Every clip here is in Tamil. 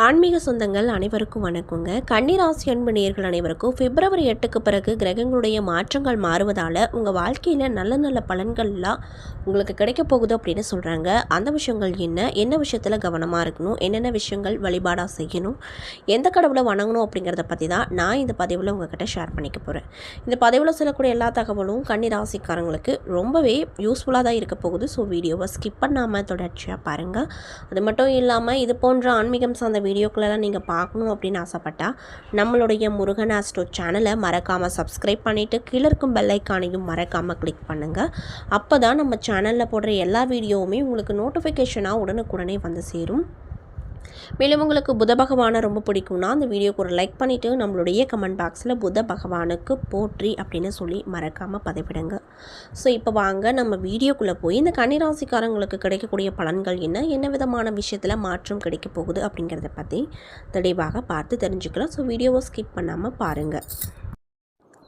ஆன்மீக சொந்தங்கள் அனைவருக்கும் வணக்கங்க. கன்னி ராசி அன்பு நேயர்கள் அனைவருக்கும் பிப்ரவரி 8க்கு பிறகு கிரகங்களுடைய மாற்றங்கள் மாறுவதால் உங்கள் வாழ்க்கையில் நல்ல நல்ல பலன்கள்லாம் உங்களுக்கு கிடைக்க போகுது அப்படின்னு சொல்கிறாங்க. அந்த விஷயங்கள் என்ன விஷயத்தில் கவனமாக இருக்கணும், என்னென்ன விஷயங்கள் வழிபாடாக செய்யணும், எந்த கடவுளை வணங்கணும் அப்படிங்கிறத பற்றி தான் நான் இந்த பதிவில் உங்கள்கிட்ட ஷேர் பண்ணிக்க போகிறேன். இந்த பதிவில் சொல்லக்கூடிய எல்லா தகவலும் கன்னி ராசிக்காரங்களுக்கு ரொம்பவே யூஸ்ஃபுல்லாக தான் இருக்க போகுது. ஸோ வீடியோவை ஸ்கிப் பண்ணாமல் தொடர்ச்சியாக பாருங்கள். அது மட்டும் இல்லாமல் இது போன்ற ஆன்மீகம் சார்ந்த வீடியோக்களெல்லாம் நீங்கள் பார்க்கணும் அப்படின்னு ஆசைப்பட்டால் நம்மளுடைய முருகன் ஆஸ்ட்ரோ சேனலை மறக்காமல் சப்ஸ்கிரைப் பண்ணிவிட்டு கீழே இருக்கும் பெல் ஐக்கானையும் மறக்காமல் கிளிக் பண்ணுங்கள். அப்போ தான் நம்ம சேனலில் போடுற எல்லா வீடியோவுமே உங்களுக்கு நோட்டிஃபிகேஷனாக உடனுக்குடனே வந்து சேரும். மேலும் உங்களுக்கு புத பகவானை ரொம்ப பிடிக்கும்னா அந்த வீடியோக்கு ஒரு லைக் பண்ணிவிட்டு நம்மளுடைய கமெண்ட் பாக்ஸில் புத பகவானுக்கு போற்றி அப்படின்னு சொல்லி மறக்காமல் பதிவிடுங்க. ஸோ இப்போ வாங்க நம்ம வீடியோக்குள்ளே போய் இந்த கன்னிராசிக்காரங்களுக்கு கிடைக்கக்கூடிய பலன்கள் என்ன விதமான விஷயத்தில் மாற்றம் கிடைக்க போகுது அப்படிங்கிறத பற்றி தெளிவாக பார்த்து தெரிஞ்சுக்கலாம். ஸோ வீடியோவை ஸ்கிப் பண்ணாமல் பாருங்கள்.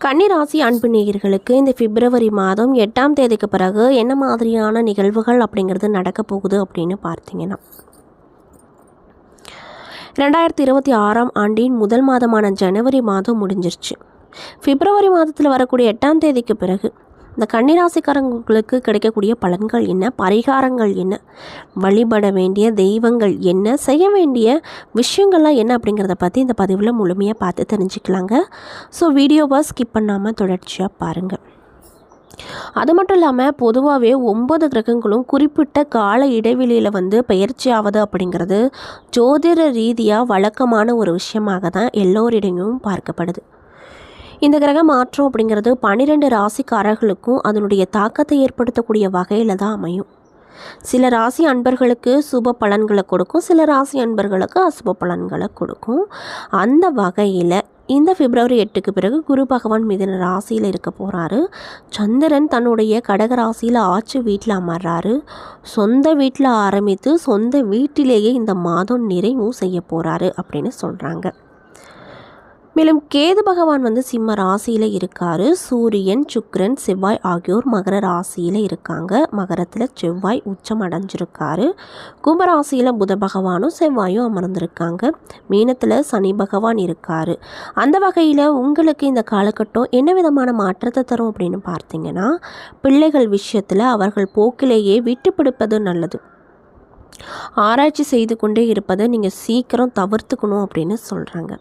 கன்னிராசி அன்பு நேயர்களுக்கு இந்த பிப்ரவரி மாதம் 8ஆம் தேதிக்கு பிறகு என்ன மாதிரியான நிகழ்வுகள் அப்படிங்கிறது நடக்க போகுது அப்படின்னு பார்த்தீங்கன்னா, 2026ஆம் ஆண்டின் முதல் மாதமான ஜனவரி மாதம் முடிஞ்சிருச்சு. பிப்ரவரி மாதத்தில் வரக்கூடிய 8ஆம் தேதிக்கு பிறகு இந்த கன்னிராசிக்காரங்களுக்கு கிடைக்கக்கூடிய பலன்கள் என்ன, பரிகாரங்கள் என்ன, வழிபட வேண்டிய தெய்வங்கள் என்ன, செய்ய வேண்டிய விஷயங்கள்லாம் என்ன அப்படிங்கிறத பற்றி இந்த பதிவில் முழுமையாக பார்த்து தெரிஞ்சுக்கலாங்க. ஸோ வீடியோவை ஸ்கிப் பண்ணாமல் தொடர்ச்சியாக பாருங்கள். அது மட்டும் இல்லாமல் பொதுவாகவே 9 கிரகங்களும் குறிப்பிட்ட கால இடைவெளியில் பெயர்ச்சி ஆகுது அப்படிங்கிறது ஜோதிட ரீதியாக வழக்கமான ஒரு விஷயமாக தான் எல்லோரிடையும் பார்க்கப்படுது. இந்த கிரக மாற்றம் அப்படிங்கிறது 12 ராசிக்காரர்களுக்கும் அதனுடைய தாக்கத்தை ஏற்படுத்தக்கூடிய வகையில் தான் அமையும். சில ராசி அன்பர்களுக்கு சுப பலன்களை கொடுக்கும், சில ராசி அன்பர்களுக்கு அசுப பலன்களை கொடுக்கும். அந்த வகையில் இந்த பிப்ரவரி 8க்கு பிறகு குரு பகவான் மிதுன ராசியில் இருக்க போகிறாரு. சந்திரன் தன்னுடைய கடக ராசியில் ஆட்சி வீட்டில் அமர்றாரு. சொந்த வீட்டில் ஆரம்பித்து சொந்த வீட்டிலேயே இந்த மாதம் நிறைவும் செய்ய போகிறாரு அப்படின்னு சொல்கிறாங்க. மேலும் கேது பகவான் சிம்ம ராசியில் இருக்கார். சூரியன், சுக்கிரன், செவ்வாய் ஆகியோர் மகர ராசியில் இருக்காங்க. மகரத்தில் செவ்வாய் உச்சம் அடைஞ்சிருக்காரு. கும்பராசியில் புத பகவானும் செவ்வாயும் அமர்ந்திருக்காங்க. மீனத்தில் சனி பகவான் இருக்கார். அந்த வகையில் உங்களுக்கு இந்த காலகட்டம் என்ன விதமான மாற்றத்தை தரும் அப்படின்னு பார்த்தீங்கன்னா, பிள்ளைகள் விஷயத்தில் அவர்கள் போக்கிலேயே விட்டு பிடிப்பது நல்லது. ஆராய்ச்சி செய்து கொண்டே இருப்பதை நீங்கள் சீக்கிரம் தவிர்த்துக்கணும் அப்படின்னு சொல்கிறாங்க.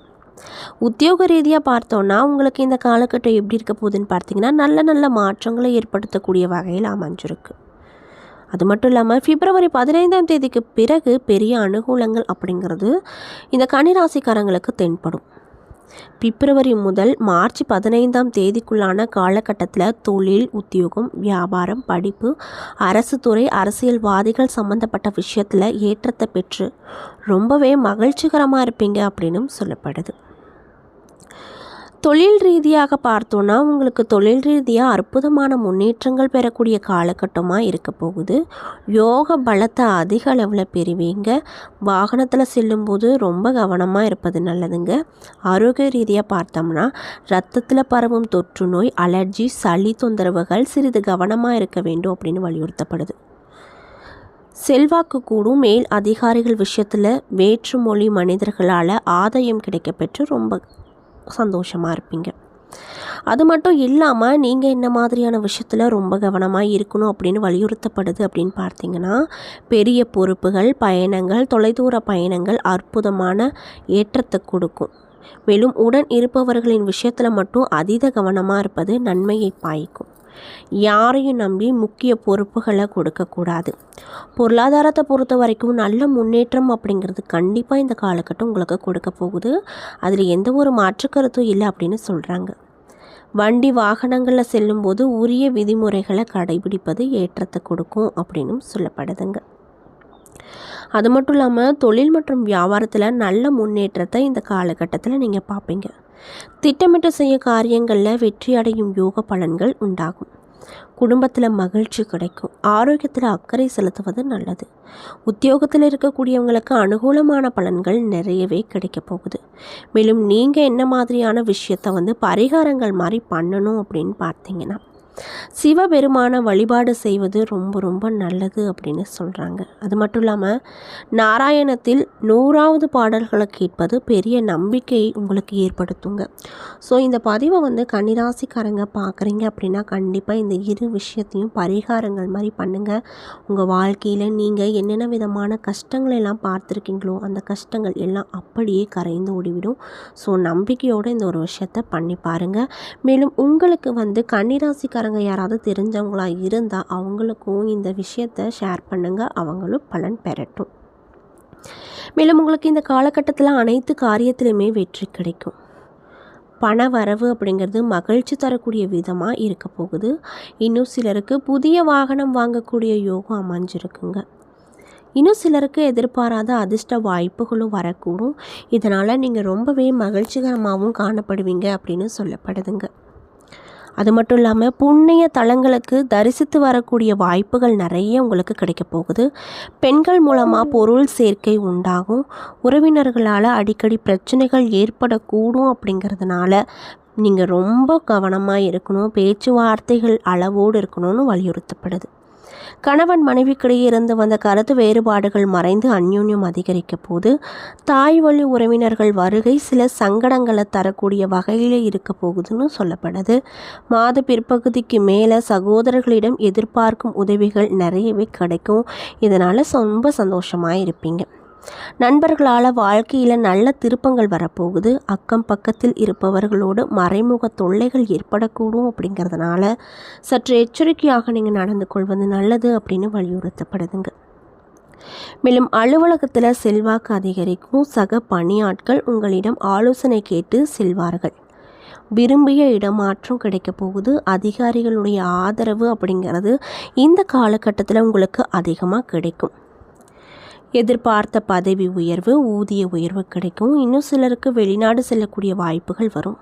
உத்தியோக ரீதியாக பார்த்தோன்னா உங்களுக்கு இந்த காலகட்டம் எப்படி இருக்க போகுதுன்னு பார்த்தீங்கன்னா, நல்ல நல்ல மாற்றங்களை ஏற்படுத்தக்கூடிய வகையில் அமைஞ்சிருக்கு. அது மட்டும் இல்லாமல் பிப்ரவரி 15ஆம் தேதிக்கு பிறகு பெரிய அனுகூலங்கள் அப்படிங்கிறது இந்த கன்னிராசிக்காரங்களுக்கு தென்படும். பிப்ரவரி முதல் மார்ச் 15ஆம் தேதிக்குள்ளான காலகட்டத்தில் தொழில், உத்தியோகம், வியாபாரம், படிப்பு, அரசு துறை, அரசியல்வாதிகள் சம்மந்தப்பட்ட விஷயத்தில் ஏற்றத்தை பெற்று ரொம்பவே மகிழ்ச்சிகரமாக இருப்பீங்க அப்படின்னும் சொல்லப்படுது. தொழில் ரீதியாக பார்த்தோன்னா உங்களுக்கு தொழில் ரீதியாக அற்புதமான முன்னேற்றங்கள் பெறக்கூடிய காலகட்டமாக இருக்க போகுது. யோக பலத்தை அதிக அளவில் பெறுவீங்க. வாகனத்தில் செல்லும்போது ரொம்ப கவனமாக இருப்பது நல்லதுங்க. ஆரோக்கிய ரீதியாக பார்த்தோம்னா இரத்தத்தில் பரவும் தொற்று நோய், அலர்ஜி, சளி தொந்தரவுகள் சிறிது கவனமாக இருக்க வேண்டும் அப்படின்னு வலியுறுத்தப்படுது. செல்வாக்கு கூடும் மேல் அதிகாரிகள் விஷயத்தில் வேற்று மொழி மனிதர்களால் ஆதாயம் கிடைக்கப்பெற்று ரொம்ப சந்தோஷமாக இருப்பீங்க. அது மட்டும் இல்லாமல் நீங்கள் என்ன மாதிரியான விஷயத்தில் ரொம்ப கவனமாக இருக்கணும் அப்படின்னு வலியுறுத்தப்படுது அப்படின்னு பார்த்தீங்கன்னா, பெரிய பொறுப்புகள், பயணங்கள், தொலைதூர பயணங்கள் அற்புதமான ஏற்றத்தை கொடுக்கும். மேலும் உடன் இருப்பவர்களின் விஷயத்தில் மட்டும் அதீத கவனமாக இருப்பது நன்மையை பாய்க்கும். யாரையும் நம்பி முக்கிய பொறுப்புகளை கொடுக்கக்கூடாது. பொருளாதாரத்தை பொறுத்த வரைக்கும் நல்ல முன்னேற்றம் அப்படிங்கிறது கண்டிப்பாக இந்த காலகட்டம் உங்களுக்கு கொடுக்க போகுது. அதில் எந்த ஒரு மாற்று கருத்தும் இல்லை அப்படின்னு சொல்கிறாங்க. வண்டி வாகனங்களில் செல்லும்போது உரிய விதிமுறைகளை கடைபிடிப்பது ஏற்றத்தை கொடுக்கும் அப்படின்னும் சொல்லப்படுதுங்க. அது மட்டும் இல்லாமல் தொழில் மற்றும் வியாபாரத்தில் நல்ல முன்னேற்றத்தை இந்த காலகட்டத்தில் நீங்கள் பார்ப்பீங்க. திட்டமிட்டு செய்ய காரியங்களில் வெற்றி அடையும் யோக பலன்கள் உண்டாகும். குடும்பத்தில் மகிழ்ச்சி கிடைக்கும். ஆரோக்கியத்தில் அக்கறை செலுத்துவது நல்லது. உத்தியோகத்தில் இருக்கக்கூடியவங்களுக்கு அனுகூலமான பலன்கள் நிறையவே கிடைக்க போகுது. மேலும் நீங்கள் என்ன மாதிரியான விஷயத்தை பரிகாரங்கள் மாதிரி பண்ணணும் அப்படின்னு பார்த்தீங்கன்னா, சிவபெருமான வழிபாடு செய்வது ரொம்ப ரொம்ப நல்லது அப்படின்னு சொல்கிறாங்க. அது மட்டும் இல்லாமல் நாராயணத்தில் 100வது பாடல்களை கேட்பது பெரிய நம்பிக்கையை உங்களுக்கு ஏற்படுத்துங்க. ஸோ இந்த பதிவை வந்து கன்னிராசிக்காரங்க பார்க்குறீங்க அப்படின்னா கண்டிப்பாக இந்த இரு விஷயத்தையும் பரிகாரங்கள் மாதிரி பண்ணுங்கள். உங்கள் வாழ்க்கையில் நீங்கள் என்னென்ன விதமான கஷ்டங்களை எல்லாம் பார்த்துருக்கீங்களோ அந்த கஷ்டங்கள் எல்லாம் அப்படியே கரைந்து ஓடிவிடும். ஸோ நம்பிக்கையோடு இந்த ஒரு விஷயத்தை பண்ணி பாருங்கள். மேலும் உங்களுக்கு வந்து கன்னிராசிக்காரங்க யாராவது தெரிஞ்சவங்களாக இருந்தால் அவங்களுக்கும் இந்த விஷயத்தை ஷேர் பண்ணுங்கள், அவங்களும் பலன் பெறட்டும். மேலும் உங்களுக்கு இந்த காலகட்டத்தில் அனைத்து காரியத்திலுமே வெற்றி கிடைக்கும். பண வரவு அப்படிங்கிறது மகிழ்ச்சி தரக்கூடிய விதமாக இருக்க போகுது. இன்னும் சிலருக்கு புதிய வாகனம் வாங்கக்கூடிய யோகம் அமைஞ்சிருக்குங்க. இன்னும் சிலருக்கு எதிர்பாராத அதிர்ஷ்ட வாய்ப்புகளும் வரக்கூடும். இதனால் நீங்கள் ரொம்பவே மகிழ்ச்சிகரமாகவும் காணப்படுவீங்க அப்படின்னு சொல்லப்படுதுங்க. அது மட்டும் இல்லாமல் புண்ணிய தலங்களுக்கு தரிசித்து வரக்கூடிய வாய்ப்புகள் நிறைய உங்களுக்கு கிடைக்க போகுது. பெண்கள் மூலமாக பொருள் சேர்க்கை உண்டாகும். உறவினர்களால் அடிக்கடி பிரச்சனைகள் ஏற்படக்கூடும். அப்படிங்கிறதுனால நீங்கள் ரொம்ப கவனமாக இருக்கணும். பேச்சுவார்த்தைகள் அளவோடு இருக்கணும்னு வலியுறுத்தப்படுது. கணவன் மனைவிக்கிடையே இருந்து வந்த கருத்து வேறுபாடுகள் மறைந்து அந்யோன்யம் அதிகரிக்க போது தாய் வழி உறவினர்கள் வருகை சில சங்கடங்களை தரக்கூடிய வகையில் இருக்க போகுதுன்னு சொல்லப்படுது. மாத பிற்பகுதிக்கு மேலே சகோதரர்களிடம் எதிர்பார்க்கும் உதவிகள் நிறையவே கிடைக்கும். இதனால் ரொம்ப சந்தோஷமாக இருப்பீங்க. நண்பர்களால் வாழ்க்கையில் நல்ல திருப்பங்கள் வரப்போகுது. அக்கம் பக்கத்தில் இருப்பவர்களோடு மறைமுக தொல்லைகள் ஏற்படக்கூடும். அப்படிங்கிறதுனால சற்று எச்சரிக்கையாக நீங்கள் நடந்து கொள்வது நல்லது அப்படின்னு வலியுறுத்தப்படுதுங்க. மேலும் அலுவலகத்தில் செல்வாக்கு அதிகரிக்கும். சக பணியாட்கள் உங்களிடம் ஆலோசனை கேட்டு செல்வார்கள். விரும்பிய இடமாற்றம் கிடைக்க போகுது. அதிகாரிகளுடைய ஆதரவு அப்படிங்கிறது இந்த காலகட்டத்தில் உங்களுக்கு அதிகமாக கிடைக்கும். எதிர்பார்த்த பதவி உயர்வு, ஊதிய உயர்வு கிடைக்கும். இன்னும் சிலருக்கு வெளிநாடு செல்லக்கூடிய வாய்ப்புகள் வரும்.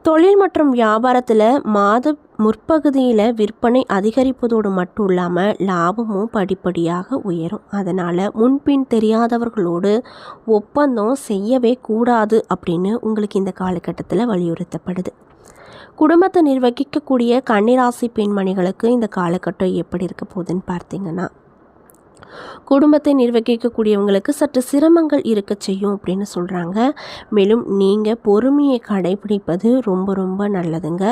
தொழில் மற்றும் வியாபாரத்தில் மாத முற்பகுதியில் விற்பனை அதிகரிப்பதோடு மட்டும் இல்லாமல் லாபமும் படிப்படியாக உயரும். அதனால் முன்பின் தெரியாதவர்களோடு ஒப்பந்தம் செய்யவே கூடாது அப்படின்னு உங்களுக்கு இந்த காலகட்டத்தில் வலியுறுத்தப்படுது. குடும்பத்தை நிர்வகிக்கக்கூடிய கன்னிராசி பெண்மணிகளுக்கு இந்த காலகட்டம் எப்படி இருக்க போகுதுன்னு பார்த்தீங்கன்னா குடும்பத்தை நிர்வகிக்கக்கூடியவங்களுக்கு சற்று சிரமங்கள் இருக்க செய்யும் அப்படின்னு சொல்கிறாங்க. மேலும் நீங்கள் பொறுமையை கடைபிடிப்பது ரொம்ப ரொம்ப நல்லதுங்க.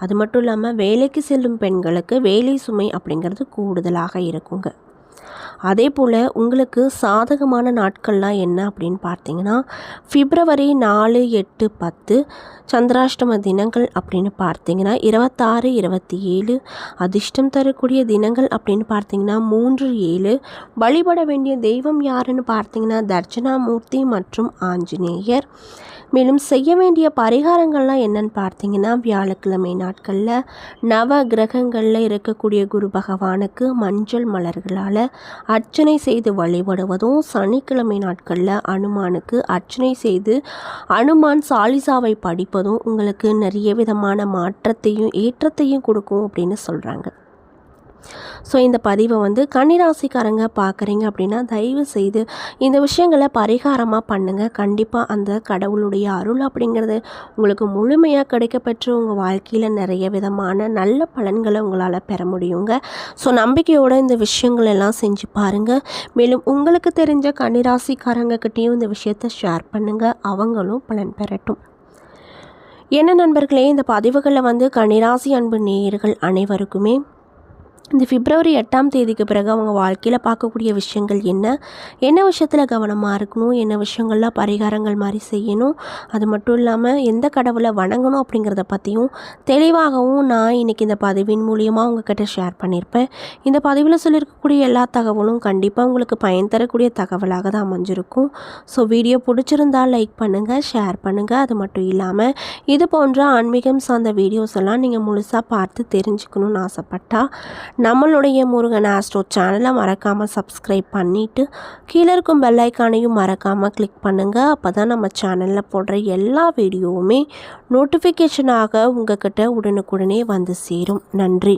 அது மட்டும் இல்லாமல் வேலைக்கு செல்லும் பெண்களுக்கு வேலை சுமை அப்படிங்கிறது கூடுதலாக இருக்குங்க. அதே போல் உங்களுக்கு சாதகமான நாட்கள்லாம் என்ன அப்படின்னு பார்த்தீங்கன்னா பிப்ரவரி 4, 8, 10 சந்திராஷ்டம தினங்கள் அப்படின்னு பார்த்தீங்கன்னா 26, 27. அதிர்ஷ்டம் தரக்கூடிய தினங்கள் அப்படின்னு பார்த்தீங்கன்னா 3, 7. வழிபட வேண்டிய தெய்வம் யாருன்னு பார்த்தீங்கன்னா தட்சிணாமூர்த்தி மற்றும் ஆஞ்சநேயர். மேலும் செய்ய வேண்டிய பரிகாரங்கள்லாம் என்னன்னு பார்த்தீங்கன்னா வியாழக்கிழமை நாட்களில் நவ கிரகங்களில் இருக்கக்கூடிய குரு பகவானுக்கு மஞ்சள் மலர்களால் அர்ச்சனை செய்து வழிபடுவதும், சனிக்கிழமை நாட்களில் அனுமானுக்கு அர்ச்சனை செய்து அனுமான் சாலிசாவை படிப்பதும் உங்களுக்கு நிறைய விதமான மாற்றத்தையும் ஏற்றத்தையும் கொடுக்கும் அப்படின்னு சொல்கிறாங்க. ஸோ இந்த பதிவை வந்து கன்னிராசிக்காரங்க பார்க்குறீங்க அப்படின்னா தயவு செய்து இந்த விஷயங்களை பரிகாரமாக பண்ணுங்கள். கண்டிப்பாக அந்த கடவுளுடைய அருள் அப்படிங்கிறது உங்களுக்கு முழுமையாக கிடைக்கப்பெற்று உங்கள் வாழ்க்கையில் நிறைய விதமான நல்ல பலன்களை உங்களால் பெற முடியுங்க. ஸோ நம்பிக்கையோடு இந்த விஷயங்கள் எல்லாம் செஞ்சு பாருங்கள். மேலும் உங்களுக்கு தெரிஞ்ச கன்னிராசிக்காரங்கக்கிட்டேயும் இந்த விஷயத்தை ஷேர் பண்ணுங்கள், அவங்களும் பலன் பெறட்டும். என்ன நண்பர்களே, இந்த பதிவுகளில் வந்து கன்னிராசி அன்பு நேயர்கள் அனைவருக்குமே இந்த பிப்ரவரி 8ஆம் தேதிக்கு பிறகு அவங்க வாழ்க்கையில் பார்க்கக்கூடிய விஷயங்கள் என்ன விஷயத்தில் கவனமாக இருக்கணும், என்ன விஷயங்கள்லாம் பரிகாரங்கள் மாதிரி செய்யணும், அது மட்டும் இல்லாமல் எந்த கடவுளை வணங்கணும் அப்படிங்கிறத பற்றியும் தெளிவாகவும் நான் இன்றைக்கி இந்த பதிவின் மூலியமாக உங்ககிட்ட ஷேர் பண்ணியிருப்பேன். இந்த பதிவில் சொல்லியிருக்கக்கூடிய எல்லா தகவலும் கண்டிப்பாக உங்களுக்கு பயன் தரக்கூடிய தகவலாக தான் அமைஞ்சிருக்கும். ஸோ வீடியோ பிடிச்சிருந்தால் லைக் பண்ணுங்கள், ஷேர் பண்ணுங்கள். அது மட்டும் இல்லாமல் இது போன்ற ஆன்மீகம் சார்ந்த வீடியோஸ் எல்லாம் நீங்கள் முழுசாக பார்த்து தெரிஞ்சுக்கணுன்னு ஆசைப்பட்டால் நம்மளுடைய முருகன் ஆஸ்ட்ரோ சேனலை மறக்காமல் சப்ஸ்கிரைப் பண்ணிவிட்டு கீழே இருக்கும் பெல் ஐக்கானையும் மறக்காமல் கிளிக் பண்ணுங்கள். அப்போ தான் நம்ம சேனலில் போடுற எல்லா வீடியோவுமே நோட்டிஃபிகேஷனாக உங்கள்கிட்ட உடனுக்குடனே வந்து சேரும். நன்றி.